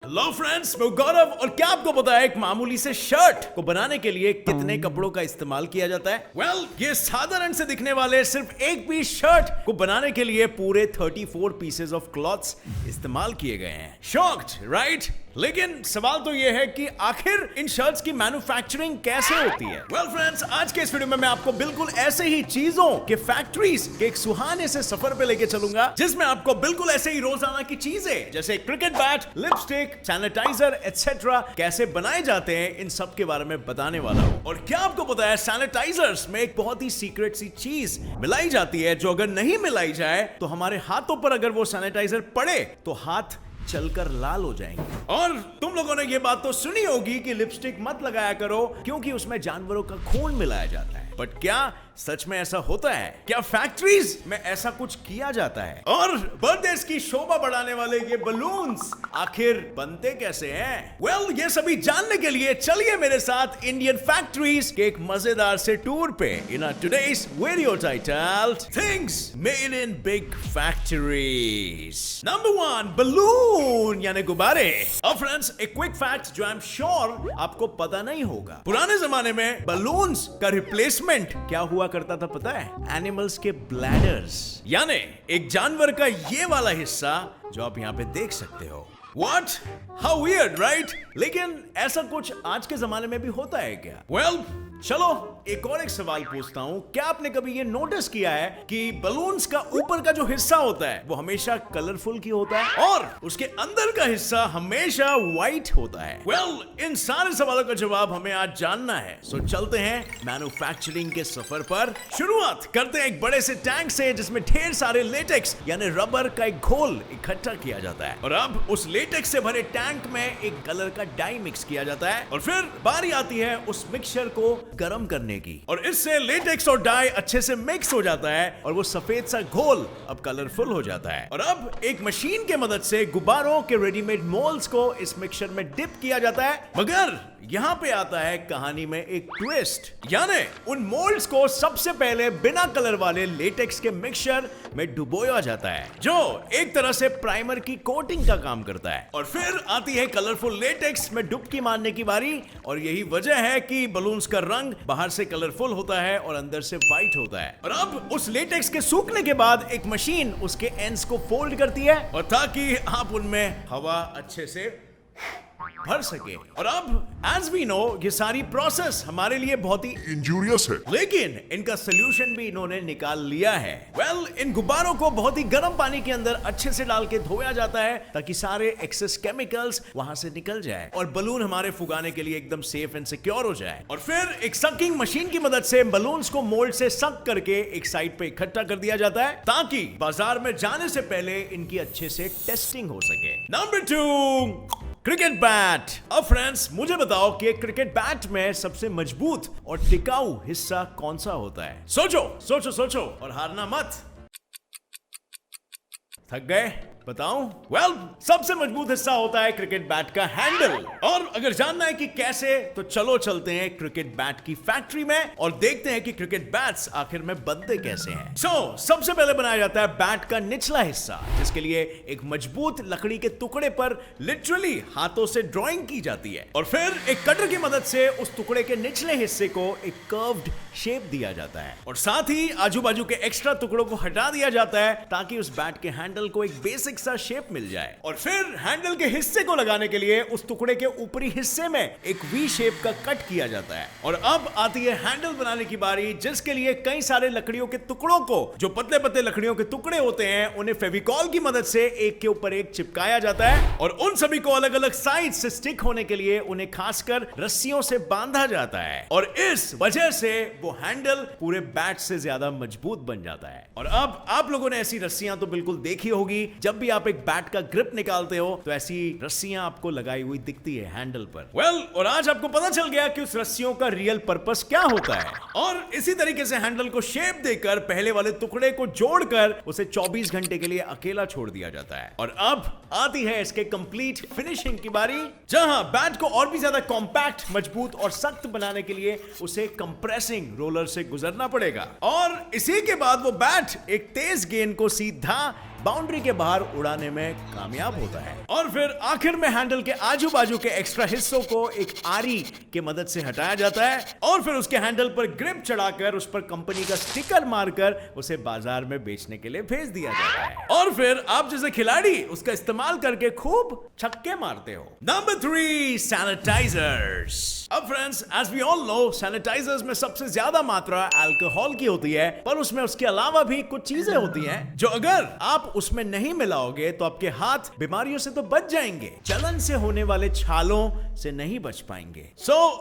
Hello friends, मैं गौरव। और क्या आपको पता है एक मामूली से शर्ट को बनाने के लिए कितने कपड़ों का इस्तेमाल किया जाता है? ये साधारण से दिखने वाले सिर्फ एक पीस शर्ट को बनाने के लिए पूरे 34 पीसेस ऑफ क्लॉथ्स इस्तेमाल किए गए हैं। Shocked, right? लेकिन सवाल तो यह है कि आखिर इन शर्ट्स की मैन्युफैक्चरिंग कैसे होती है? फ्रेंड्स, आज के इस वीडियो में मैं आपको बिल्कुल ऐसे ही चीजों के फैक्ट्रीज के एक सुहाने से सफर पे लेके चलूंगा, जिसमें आपको बिल्कुल ऐसे ही रोजाना की चीजें जैसे cricket bat, lipstick, sanitizer etcetera कैसे बनाए जाते हैं, इन सब के बारे में बताने वाला हूं। और क्या आपको पता है सैनिटाइजर्स में एक बहुत ही सीक्रेट सी चीज मिलाई जाती है, जो अगर नहीं मिलाई जाए तो हमारे हाथों पर अगर वो सैनिटाइजर पड़े तो हाथ चलकर लाल हो जाएंगे। और तुम लोगों ने ये बात तो सुनी होगी कि लिपस्टिक मत लगाया करो क्योंकि उसमें जानवरों का खून मिलाया जाता है। बट क्या सच में ऐसा होता है? क्या फैक्ट्रीज में ऐसा कुछ किया जाता है? और बर्थडेज की शोभा बढ़ाने वाले ये बलून्स आखिर बनते कैसे हैं? ये सभी जानने के लिए चलिए मेरे साथ इंडियन फैक्ट्रीज के एक मजेदार से टूर पे in today's video titled things made in big factories. Number 1, balloon यानी गुब्बारे। अब फ्रेंड्स, एक क्विक फैक्ट जो आई एम श्योर आपको पता नहीं होगा। पुराने जमाने में बलून्स का रिप्लेसमेंट क्या हुआ करता था पता है? एनिमल्स के ब्लैडर्स, यानी एक जानवर का ये वाला हिस्सा जो आप यहां पे देख सकते हो। What? How weird, right? लेकिन ऐसा कुछ आज के जमाने में भी होता है क्या? चलो एक और एक सवाल पूछता हूं। क्या आपने कभी ये नोटिस किया है कि बलून्स का ऊपर का जो हिस्सा होता है वो हमेशा कलरफुल की होता है और उसके अंदर का हिस्सा हमेशा व्हाइट होता है? इन सारे सवालों का जवाब हमें आज जानना है। सो चलते हैं मैन्युफैक्चरिंग के सफर पर। शुरुआत करते हैं एक बड़े से टैंक से जिसमें ढेर सारे लेटेक्स यानी रबर का एक घोल इकट्ठा किया जाता है। और अब उस लेटेक्स से भरे टैंक में एक कलर का डाई मिक्स किया जाता है और फिर बारी आती है उस मिक्सचर को गर्म करने की। और इससे लेटेक्स और डाई अच्छे से मिक्स हो जाता है और वो सफेद सा घोल अब कलरफुल हो जाता है। और अब एक मशीन के मदद से गुब्बारों के रेडीमेड मोल्ड्स को इस मिक्सचर में डिप किया जाता है। मगर यहां पे आता है कहानी में एक ट्विस्ट, यानी उन मोल्ड्स को सबसे पहले बिना कलर वाले लेटेक्स के मिक्सचर में डुबोया जाता है, जो एक तरह से प्राइमर की कोटिंग का काम करता है। और फिर आती है कलरफुल लेटेक्स में डुबकी मारने की बारी। और यही वजह है कि बलून्स का रंग बाहर से कलरफुल होता है और अंदर से व्हाइट होता है। और अब उस लेटेक्स के सूखने के बाद एक मशीन उसके एंड्स को फोल्ड करती है और ताकि आप उनमें हवा अच्छे से भर सके। और अब एज वी नो ये सारी प्रोसेस हमारे लिए बहुत ही इंजूरियस है, लेकिन इनका सोल्यूशन भी इन्होंने निकाल लिया है। इन गुब्बारों को बहुत ही गर्म पानी के अंदर अच्छे से डाल के धोया जाता है ताकि सारे एक्सेस केमिकल्स वहां से निकल जाए और बलून हमारे फुगाने के लिए एकदम सेफ एंड सिक्योर हो जाए। और फिर एक सकिंग मशीन की मदद से बलून्स को मोल्ड से सक करके एक साइड पे इकट्ठा कर दिया जाता है ताकि बाजार में जाने से पहले इनकी अच्छे से टेस्टिंग हो सके। Number 2, cricket bat. अब फ्रेंड्स, मुझे बताओ कि क्रिकेट बैट में सबसे मजबूत और टिकाऊ हिस्सा कौन सा होता है? सोचो सोचो सोचो और हारना मत। थक गए? बताऊं? सबसे मजबूत हिस्सा होता है क्रिकेट बैट का हैंडल। और अगर जानना है कि कैसे, तो चलो चलते हैं क्रिकेट बैट की फैक्ट्री में और देखते हैं कि क्रिकेट बैट्स आखिर में बनते कैसे हैं। सबसे पहले बनाया जाता है बैट का निचला हिस्सा, जिसके लिए एक मजबूत लकड़ी के टुकड़े पर लिटरली हाथों से ड्राइंग की जाती है। और फिर एक कटर की मदद से उस टुकड़े के निचले हिस्से को एक कर्व्ड शेप दिया जाता है और साथ ही आजू बाजू के एक्स्ट्रा टुकड़ों को हटा दिया जाता है ताकि उस बैट के हैंडल को एक बेसिक सा शेप मिल जाए। और फिर हैंडल के हिस्से को लगाने के लिए उस टुकड़े के ऊपरी हिस्से में एक वी शेप का कट किया जाता है। और अब आती है हैंडल बनाने की बारी, जिसके लिए कई सारे लकड़ियों के टुकड़ों को, जो पतले पतले लकड़ियों के टुकड़े होते हैं, उन्हें फेविकॉल की मदद से एक के ऊपर एक चिपकाया जाता है। और उन सभी को अलग अलग साइड से स्टिक होने के लिए उन्हें खासकर रस्सियों से बांधा जाता है और इस वजह से वो हैंडल पूरे बैट से ज्यादा मजबूत बन जाता है। और अब आप लोगों ने ऐसी रस्सियां तो बिल्कुल देखी होगी, जब भी आप एक बैट का ग्रिप निकालते हो तो ऐसी रस्सियां आपको लगाई हुई दिखती है हैंडल पर। और आज आपको पता चल गया कि उस रस्सियों का रियल पर्पस क्या होता है। और इसी तरीके से हैंडल को शेप देकर पहले वाले टुकड़े को जोड़कर उसे 24 घंटे के लिए अकेला छोड़ दिया जाता है। और अब आती है इसके कंप्लीट फिनिशिंग की बारी, जहां बैट को और भी ज्यादा कॉम्पैक्ट, मजबूत और सख्त बनाने के लिए उसे कंप्रेसिंग रोलर से गुजरना पड़ेगा। और इसी के बाद वो बैट एक तेज गेंद को सीधा बाउंड्री के बाहर उड़ाने में कामयाब होता है। और फिर आखिर में हैंडल के आजू बाजू के एक्स्ट्रा हिस्सों को एक आरी की मदद से हटाया जाता है और फिर उसके हैंडल पर ग्रिप चढ़ाकर उस पर कंपनी का स्टिकर मारकर उसे बाजार में बेचने के लिए भेज दिया जाता है। और फिर आप जैसे खिलाड़ी उसका इस्तेमाल करके खूब छक्के मारते हो। Number 3, sanitisers. अब friends, as we all know, sanitisers में सबसे ज्यादा मात्रा अल्कोहल की होती है, पर उसमें उसके अलावा भी कुछ चीजें होती हैं जो अगर आप उसमें नहीं मिलाओगे तो आपके हाथ बीमारियों से तो बच जाएंगे, जलन से होने वाले छालों से नहीं बच पाएंगे।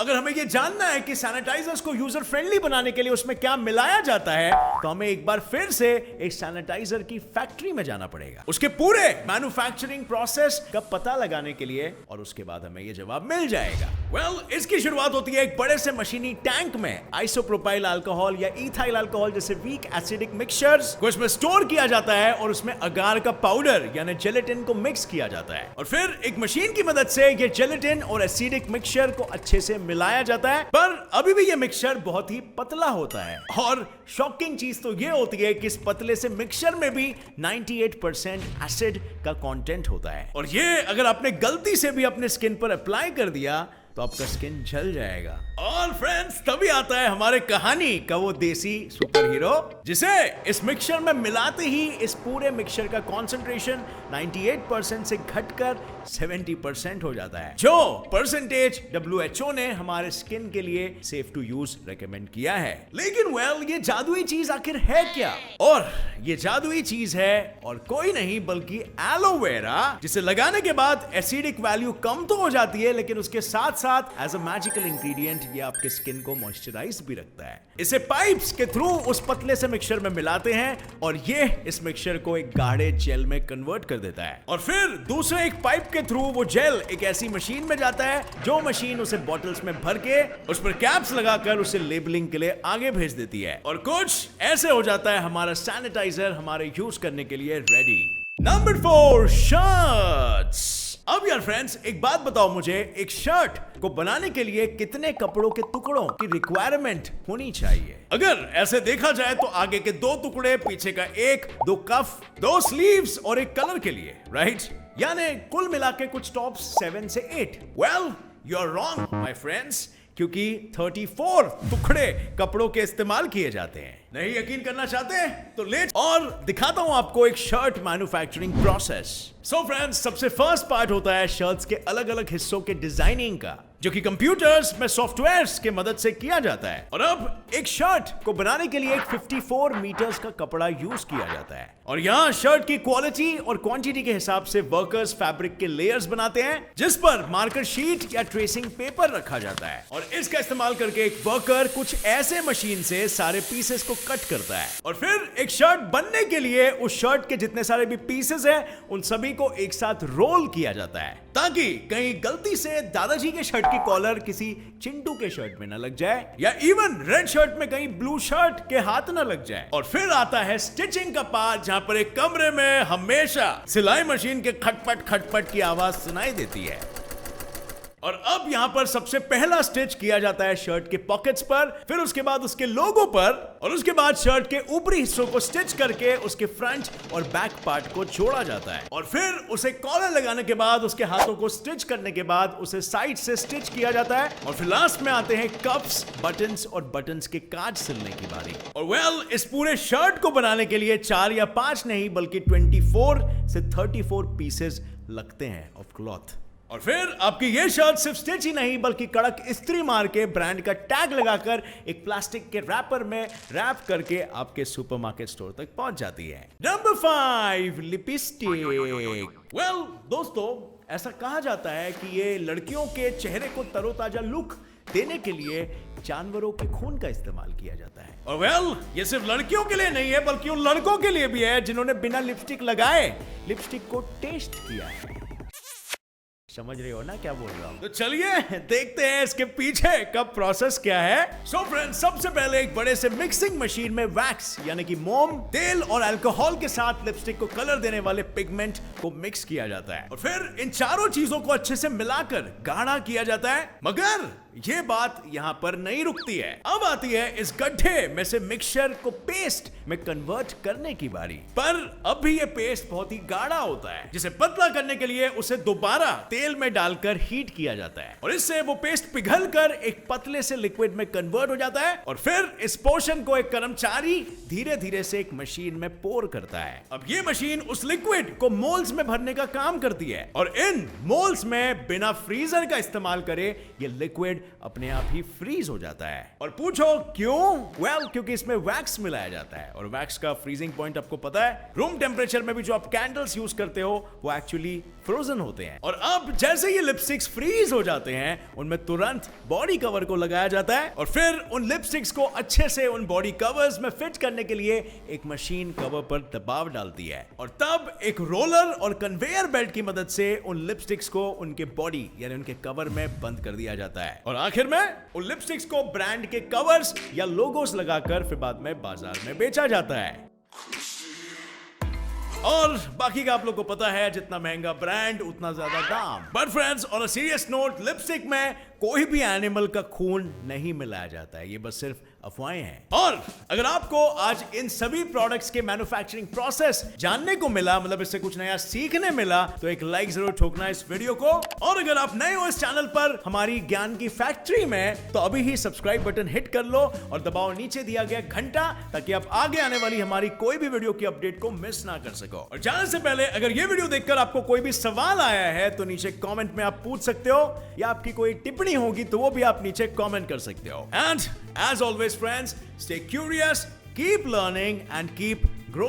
अगर हमें ये जानना है कि सैनिटाइजर्स को यूजर फ्रेंडली बनाने के लिए उसमें क्या मिलाया जाता है, तो हमें एक बार फिर से एक सैनिटाइजर की फैक्ट्री में जाना पड़ेगा, उसके पूरे मैन्युफैक्चरिंग प्रोसेस का पता लगाने के लिए, और उसके बाद हमें यह जवाब मिल जाएगा। इसकी शुरुआत होती है एक बड़े से मशीनी टैंक में आइसोप्रोपाइल अल्कोहल या इथाइल अल्कोहल जैसे वीक एसिडिक मिक्सचर्स को इसमें स्टोर किया जाता है और उसमें अगार का पाउडर यानी जेलेटिन को मिक्स किया जाता है और फिर एक मशीन की मदद से ये जेलेटिन और एसिडिक मिक्सचर को अच्छे से मिलाया जाता है। पर अभी भी ये मिक्सचर बहुत ही पतला होता है और शॉकिंग चीज तो ये होती है कि इस पतले से मिक्सचर में भी 98% एसिड का कंटेंट होता है और ये अगर आपने गलती से भी अपने स्किन पर अप्लाई कर दिया तो आपका स्किन जल जाएगा। और फ्रेंड्स, तभी आता है हमारे कहानी का वो देसी सुपर हीरो जिसे इस मिक्सचर में मिलाते ही इस पूरे मिक्सचर का कंसंट्रेशन 98% से घटकर 70% हो जाता है, जो परसेंटेज WHO ने हमारे स्किन के लिए सेफ टू यूज रेकमेंड किया है। लेकिन ये जादुई चीज आखिर है क्या? और ये जादुई चीज है और कोई नहीं बल्कि एलोवेरा, जिसे लगाने के बाद एसिडिक वैल्यू कम तो हो जाती है लेकिन उसके साथ साथ एज अ मैजिकल इंग्रेडिएंट ये आपके स्किन को मॉइस्चराइज भी रखता है। इसे पाइप्स के थ्रू उस पतले से मिक्सचर में मिलाते हैं और ये इस मिक्सचर को एक गाढ़े जेल में कन्वर्ट कर देता है और फिर दूसरे एक पाइप के थ्रू वो जेल एक ऐसी मशीन में जाता है जो मशीन उसे बॉटल्स में भर के उस पर कैप्स लगाकर उसे लेबलिंग के लिए आगे भेज देती है और कुछ ऐसे हो जाता है हमारा सैनिटाइजर हमारे यूज करने के लिए रेडी। Number 4, shirts. अब यार फ्रेंड्स, एक बात बताओ मुझे, एक शर्ट को बनाने के लिए कितने कपड़ों के टुकड़ों की रिक्वायरमेंट होनी चाहिए? अगर ऐसे देखा जाए तो आगे के 2 टुकड़े, पीछे का 1, 2 कफ, 2 स्लीव्स और एक कलर के लिए, राइट? यानी कुल मिला के कुछ टॉप्स 7 से 8। Well, you are wrong my friends, क्योंकि 34 टुकड़े कपड़ों के इस्तेमाल किए जाते हैं। नहीं यकीन करना चाहते हैं तो ले और दिखाता हूं आपको एक shirt manufacturing process. So friends, सबसे फर्स्ट पार्ट होता है शर्ट्स के अलग अलग हिस्सों के डिजाइनिंग का, जो कि कंप्यूटर्स में सॉफ्टवेयर्स के मदद से किया जाता है। और अब एक शर्ट को बनाने के लिए एक 54 मीटर्स का कपड़ा यूज किया जाता है और यहाँ शर्ट की क्वालिटी और क्वांटिटी के हिसाब से वर्कर्स फैब्रिक के लेयर्स बनाते हैं जिस पर मार्कर शीट या ट्रेसिंग पेपर रखा जाता है और इसका इस्तेमाल करके एक वर्कर कुछ ऐसे मशीन से सारे पीसेस को कट करता है और फिर एक शर्ट बनने के लिए उस शर्ट के जितने सारे भी पीसेस हैं उन सभी को एक साथ रोल किया जाता है ताकि कहीं गलती से दादाजी के शर्ट की कॉलर किसी चिंटू के शर्ट में न लग जाए या इवन रेड शर्ट में कहीं ब्लू शर्ट के हाथ न लग जाए। और फिर आता है स्टिचिंग का पार्ट, जहां पर एक कमरे में हमेशा सिलाई मशीन के खटपट खटपट की आवाज सुनाई देती है और अब यहां पर सबसे पहला स्टिच किया जाता है शर्ट के पॉकेट्स पर, फिर उसके बाद उसके लोगो पर और उसके बाद शर्ट के ऊपरी हिस्सों को स्टिच करके उसके फ्रंट और बैक पार्ट को जोड़ा जाता है और फिर उसे कॉलर लगाने के बाद उसके हाथों को स्टिच करने के बाद उसे साइड से स्टिच किया जाता है और फिर लास्ट में आते हैं कप्स, बटन्स और बटन्स के काज सिलने की बारी। और इस पूरे शर्ट को बनाने के लिए 4 या 5 नहीं बल्कि 24 से 34 पीसेस लगते हैं ऑफ क्लॉथ। और फिर आपकी ये शर्ट सिर्फ स्टिच ही नहीं बल्कि कड़क इस्त्री मार के ब्रांड का टैग लगाकर एक प्लास्टिक के रैपर में रैप करके आपके सुपरमार्केट स्टोर तक पहुंच जाती है। Number 5, lipstick. दोस्तों, ऐसा कहा जाता है कि ये लड़कियों के चेहरे को तरोताजा लुक देने के लिए जानवरों के खून का इस्तेमाल किया जाता है। और ये सिर्फ लड़कियों के लिए नहीं है बल्कि उन लड़कों के लिए भी है जिन्होंने बिना लिपस्टिक लगाए लिपस्टिक को टेस्ट किया है। समझ रहे हो ना क्या बोल रहा हूं? तो चलिए देखते हैं इसके पीछे का प्रोसेस क्या है। सो फ्रेंड्स, सबसे पहले एक बड़े से मिक्सिंग मशीन में वैक्स यानी कि मोम, तेल और अल्कोहल के साथ लिपस्टिक को कलर देने वाले पिगमेंट को मिक्स किया जाता है और फिर इन चारों चीजों को अच्छे से मिलाकर गाढ़ा किया जाता है। मगर ये बात यहाँ पर नहीं रुकती है, अब आती है इस गड्ढे में से मिक्सचर को पेस्ट में कन्वर्ट करने की बारी। पर अब भी ये पेस्ट बहुत ही गाढ़ा होता है, जिसे पतला करने के लिए उसे दोबारा तेल में डालकर हीट किया जाता है और इससे वो पेस्ट पिघलकर एक पतले से लिक्विड में कन्वर्ट हो जाता है और फिर इस पोर्शन को एक कर्मचारी धीरे धीरे से एक मशीन में पोर करता है। अब ये मशीन उस लिक्विड को मोल्ड्स में भरने का काम करती है और इन मोल्ड्स में बिना फ्रीजर का इस्तेमाल करे ये लिक्विड अपने आप ही फ्रीज हो जाता है। और पूछो क्यों? वेल, क्योंकि इसमें वैक्स मिलाया जाता है और वैक्स का फ्रीजिंग पॉइंट आपको पता है, रूम टेम्परेचर में भी जो आप कैंडल्स यूज करते हो वो एक्चुअली फ्रोजन होते हैं। और अब जैसे ये लिपस्टिक्स फ्रीज हो जाते हैं, उनमें तुरंत बॉडी कवर को लगाया जाता है और फिर उन लिपस्टिक्स को अच्छे से उन बॉडी कवर्स में फिट करने के लिए एक मशीन कवर पर दबाव डालती है और तब एक रोलर और कन्वेयर बेल्ट की मदद से उन लिपस्टिक्स को उनके बॉडी यानी उनके कवर में बंद कर दिया जाता है और आखिर में उन लिपस्टिक्स को ब्रांड के कवर्स या लोगोस लगाकर फिर बाद में बाजार में बेचा जाता है। और बाकी का आप लोग को पता है, जितना महंगा ब्रांड उतना ज्यादा दाम। But friends, on a serious note, lipstick में कोई भी एनिमल का खून नहीं मिलाया जाता है, ये बस सिर्फ अफवाहें हैं। और अगर आपको आज इन सभी प्रोडक्ट्स के मैन्युफैक्चरिंग प्रोसेस जानने को मिला, मतलब इससे कुछ नया सीखने मिला, तो एक लाइक जरूर ठोकना इस वीडियो को। और अगर आप नए हो इस चैनल पर हमारी ज्ञान की फैक्ट्री में, तो अभी ही सब्सक्राइब बटन हिट कर लो और दबाओ नीचे दिया गया घंटा, ताकि आप आगे आने वाली हमारी कोई भी वीडियो की अपडेट को मिस ना कर सको। और जाने से पहले अगर ये वीडियो देखकर आपको कोई भी सवाल आया है तो नीचे कमेंट में आप पूछ सकते हो, या आपकी कोई टिप्पणी होगी तो वो भी आप नीचे कमेंट कर सकते हो। And as always friends, stay curious, keep learning and keep